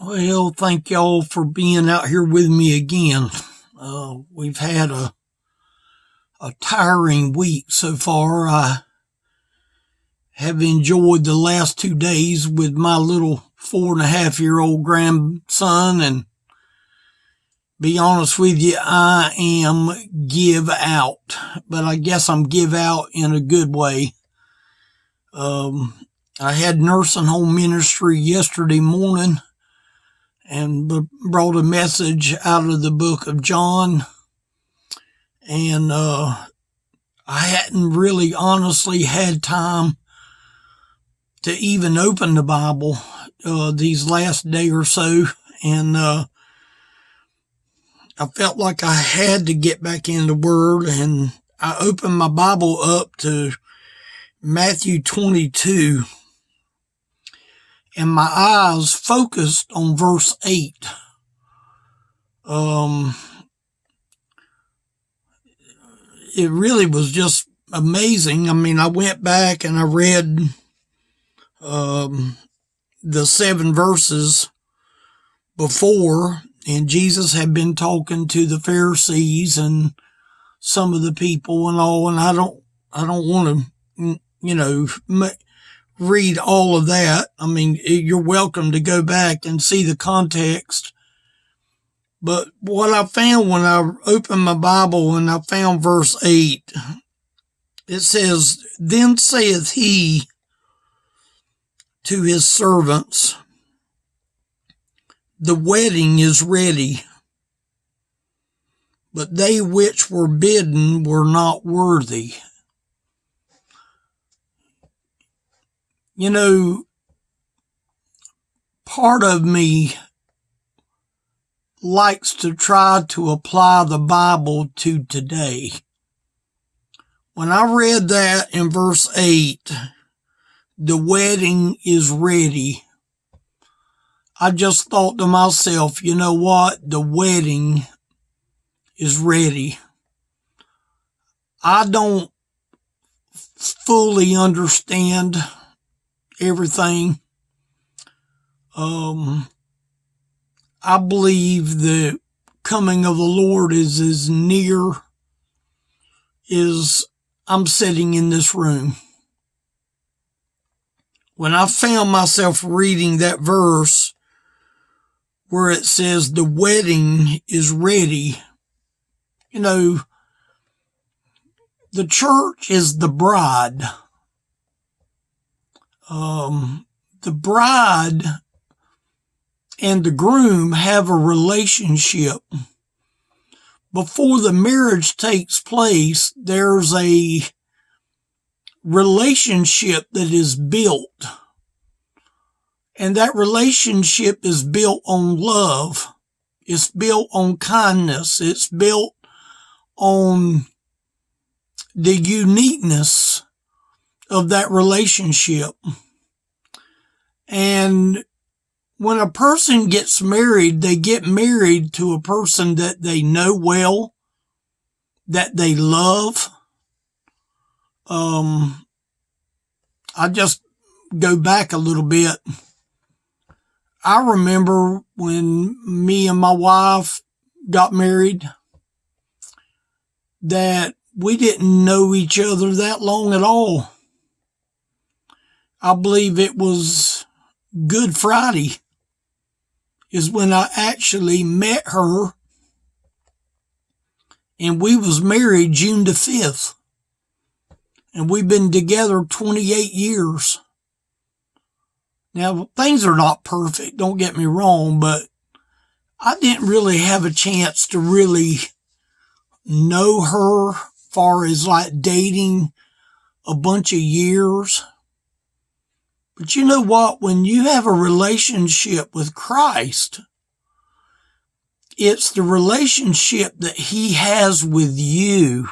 Well, thank y'all for being out here with me again. We've had a tiring week so far. I have enjoyed the last 2 days with my little 4.5-year-old grandson, and be honest with you, I am give out, but I guess I'm give out in a good way. I had nursing home ministry yesterday morning and brought a message out of the book of John. And I hadn't really honestly had time to even open the Bible these last day or so. And I felt like I had to get back in the Word. And I opened my Bible up to Matthew 22. And my eyes focused on verse 8. It really was just amazing. I mean, I went back and I read the 7 verses before, and Jesus had been talking to the Pharisees and some of the people and all, and I don't want to, read all of that. I mean, you're welcome to go back and see the context. But what I found when I opened my Bible and I found verse 8, it says, "Then saith he to his servants, the wedding is ready, but they which were bidden were not worthy." You know, part of me likes to try to apply the Bible to today. When I read that in verse 8, the wedding is ready, I just thought to myself, you know what? The wedding is ready. I don't fully understand everything. I believe the coming of the Lord is as near as I'm sitting in this room. When I found myself reading that verse where it says the wedding is ready, the church is the bride. The bride and the groom have a relationship. Before the marriage takes place, there's a relationship that is built. And that relationship is built on love. It's built on kindness. It's built on the uniqueness of that relationship. And when a person gets married, they get married to a person that they know well, that they love. I just go back a little bit. I remember when me and my wife got married that we didn't know each other that long at all. I believe it was Good Friday is when I actually met her, and we was married June the 5th, and we've been together 28 years. Now, things are not perfect, don't get me wrong, but I didn't really have a chance to really know her far as like dating a bunch of years. But you know what? When you have a relationship with Christ, it's the relationship that he has with you.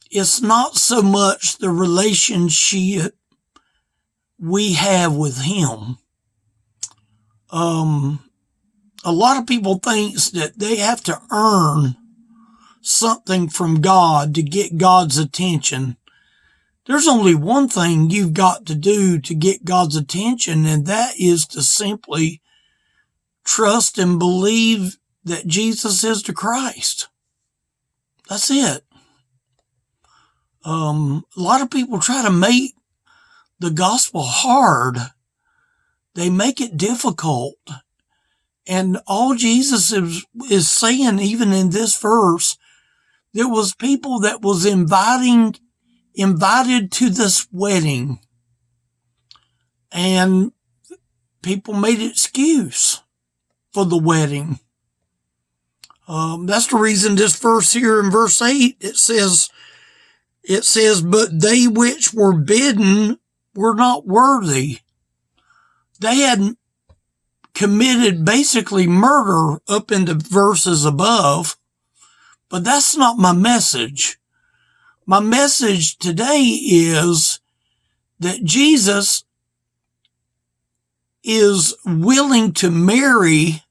It's not so much the relationship we have with him. A lot of people think that they have to earn something from God to get God's attention. There's only one thing you've got to do to get God's attention, and that is to simply trust and believe that Jesus is the Christ. That's it. A lot of people try to make the gospel hard. They make it difficult. And all Jesus is saying, even in this verse, there was people that was invited to this wedding. And people made excuse for the wedding. That's the reason this verse here in verse 8, it says, but they which were bidden were not worthy. They had committed basically murder up in the verses above, but that's not my message. My message today is that Jesus is willing to marry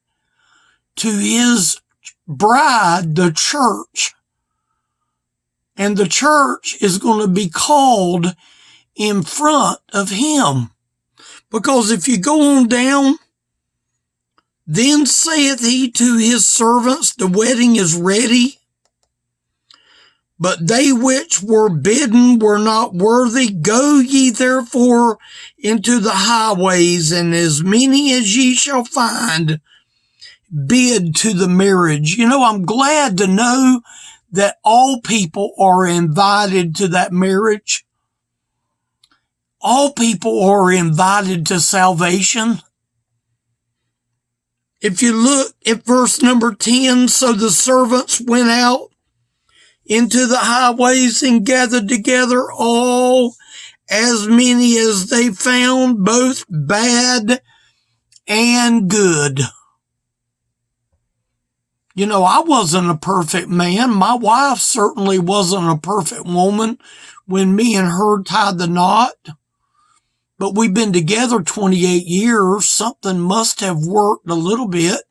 to his bride, the church. And the church is going to be called in front of him. Because if you go on down, then saith he to his servants, the wedding is ready. But they which were bidden were not worthy. Go ye therefore into the highways, and as many as ye shall find, bid to the marriage. You know, I'm glad to know that all people are invited to that marriage. All people are invited to salvation. If you look at verse number 10, so the servants went out into the highways and gathered together all as many as they found, both bad and good. You know, I wasn't a perfect man. My wife certainly wasn't a perfect woman when me and her tied the knot. But we've been together 28 years. Something must have worked a little bit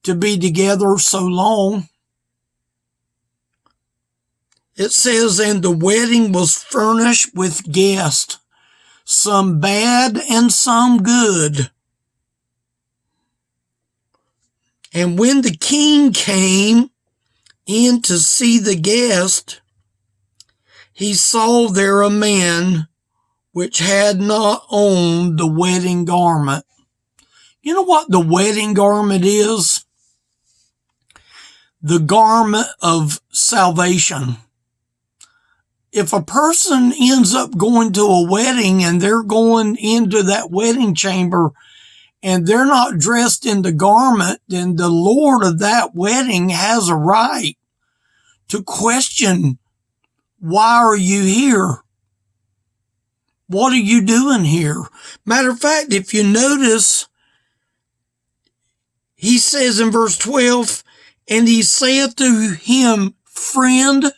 to be together so long. It says, and the wedding was furnished with guests, some bad and some good. And when the king came in to see the guest, he saw there a man which had not on the wedding garment. You know what the wedding garment is? The garment of salvation. If a person ends up going to a wedding and they're going into that wedding chamber and they're not dressed in the garment, then the Lord of that wedding has a right to question, why are you here? What are you doing here? Matter of fact, if you notice, he says in verse 12, and he saith to him, friend.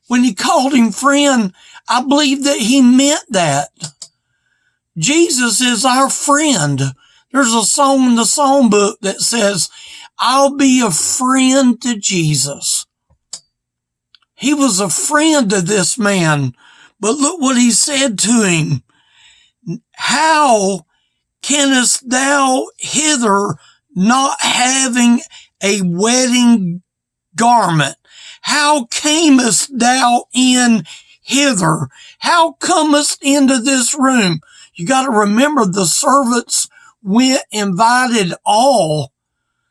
When he called him friend, I believe that he meant that. Jesus is our friend. There's a song in the songbook that says, I'll be a friend to Jesus. He was a friend to this man. But look what he said to him. How canst thou hither not having a wedding garment? How camest thou in hither? How comest into this room? You got to remember the servants invited all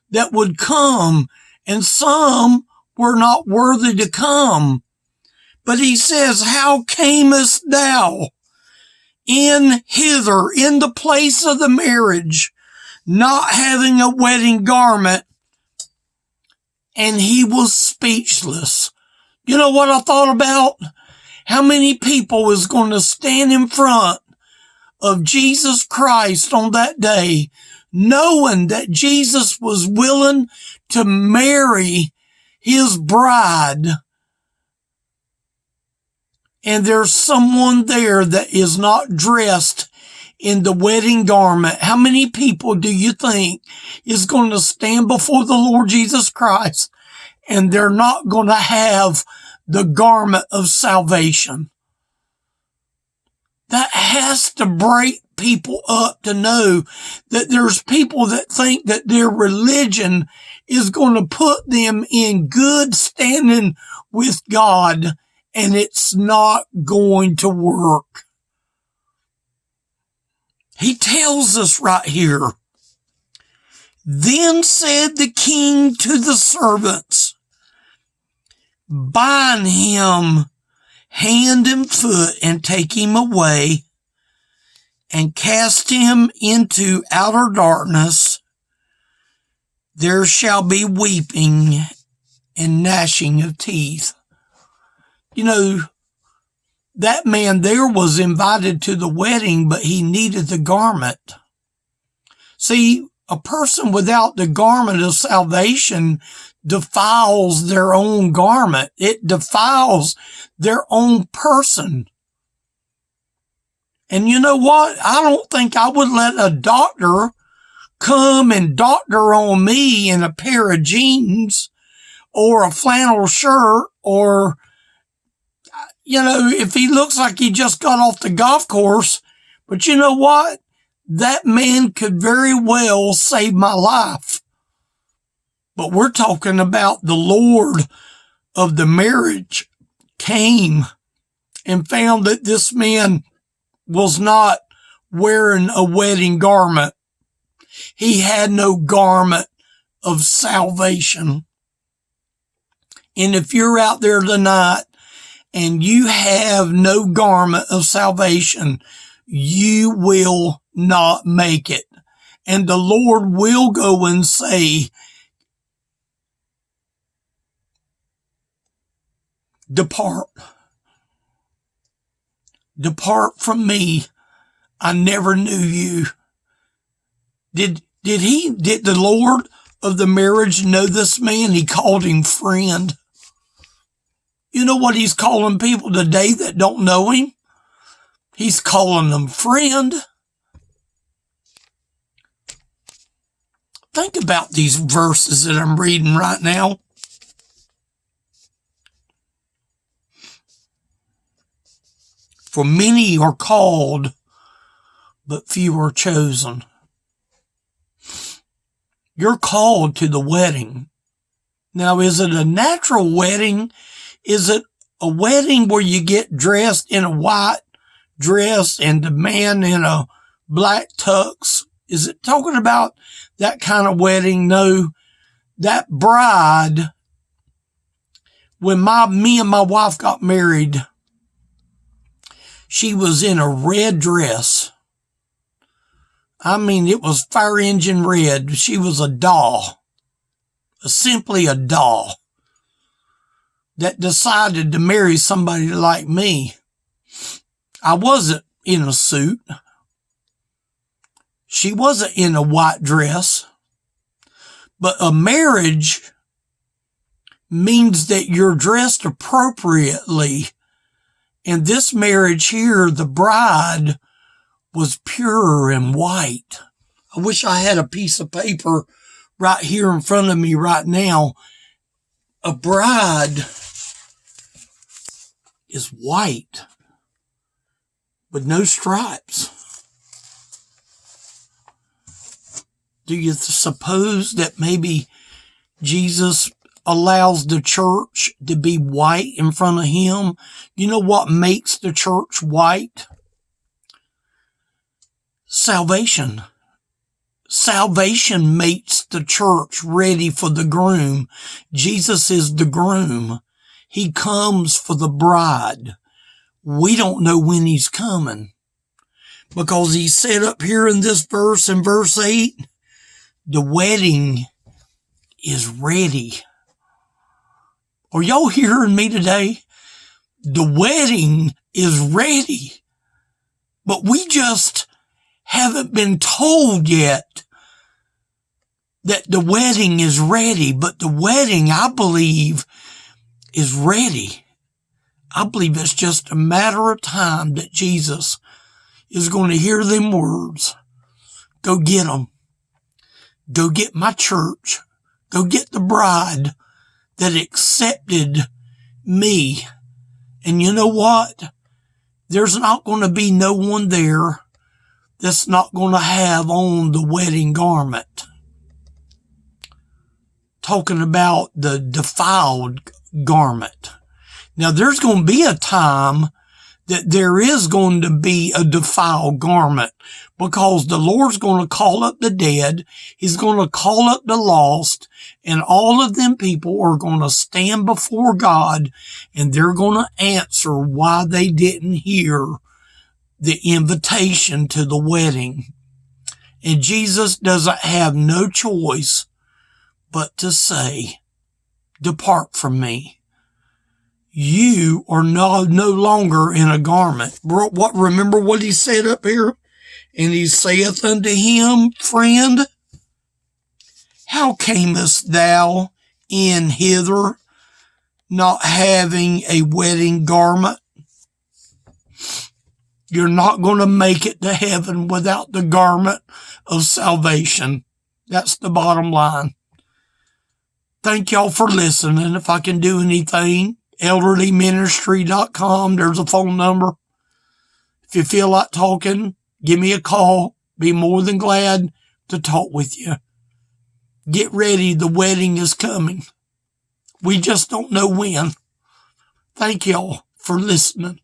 that would come, and some were not worthy to come. But he says, how camest thou in hither, in the place of the marriage, not having a wedding garment? And he was speechless. You know what I thought about? How many people was going to stand in front of Jesus Christ on that day, knowing that Jesus was willing to marry his bride, and there's someone there that is not dressed in the wedding garment? How many people do you think is going to stand before the Lord Jesus Christ and they're not going to have the garment of salvation? That has to break people up to know that there's people that think that their religion is going to put them in good standing with God, and it's not going to work. He tells us right here, then said the king to the servants, bind him hand and foot and take him away and cast him into outer darkness. There shall be weeping and gnashing of teeth. You know, that man there was invited to the wedding, but he needed the garment. See, a person without the garment of salvation defiles their own garment. It defiles their own person. And you know what? I don't think I would let a doctor come and doctor on me in a pair of jeans or a flannel shirt, or, you know, if he looks like he just got off the golf course. But you know what? That man could very well save my life. But we're talking about the Lord of the marriage came and found that this man was not wearing a wedding garment. He had no garment of salvation. And if you're out there tonight and you have no garment of salvation, you will not make it. And the Lord will go and say, depart from me. I never knew you. Did the Lord of the marriage know this man? He called him friend. You know what he's calling people today that don't know him? He's calling them friend. Think about these verses that I'm reading right now. For many are called, but few are chosen. You're called to the wedding. Now, is it a natural wedding? Is it a wedding where you get dressed in a white dress and the man in a black tux? Is it talking about that kind of wedding? No, that bride, when me and my wife got married, she was in a red dress. I mean, it was fire engine red. She was a doll, simply a doll that decided to marry somebody like me. I wasn't in a suit. She wasn't in a white dress. But a marriage means that you're dressed appropriately. In this marriage here, the bride was pure and white. I wish I had a piece of paper right here in front of me right now. A bride is white with no stripes. Do you suppose that maybe Jesus allows the church to be white in front of him? You know what makes the church white? Salvation. Salvation makes the church ready for the groom. Jesus is the groom. He comes for the bride. We don't know when he's coming, because he said up here in this verse, in verse 8, the wedding is ready. Are y'all hearing me today? The wedding is ready, but we just haven't been told yet that the wedding is ready. But the wedding, I believe, is ready. I believe it's just a matter of time that Jesus is going to hear them words. Go get them. Go get my church. Go get the bride that accepted me. And you know what? there's not going to be no one there that's not going to have on the wedding garment. Talking about the defiled garment. Now, there's going to be a time that there is going to be a defiled garment, because the Lord's going to call up the dead. He's going to call up the lost, and all of them people are going to stand before God, and they're going to answer why they didn't hear the invitation to the wedding. And Jesus doesn't have no choice but to say, depart from me. You are no longer in a garment. Remember what he said up here? And he saith unto him, friend, how camest thou in hither, not having a wedding garment? You're not going to make it to heaven without the garment of salvation. That's the bottom line. Thank y'all for listening. If I can do anything, elderlyministry.com. There's a phone number. If you feel like talking, give me a call. Be more than glad to talk with you. Get ready. The wedding is coming. We just don't know when. Thank y'all for listening.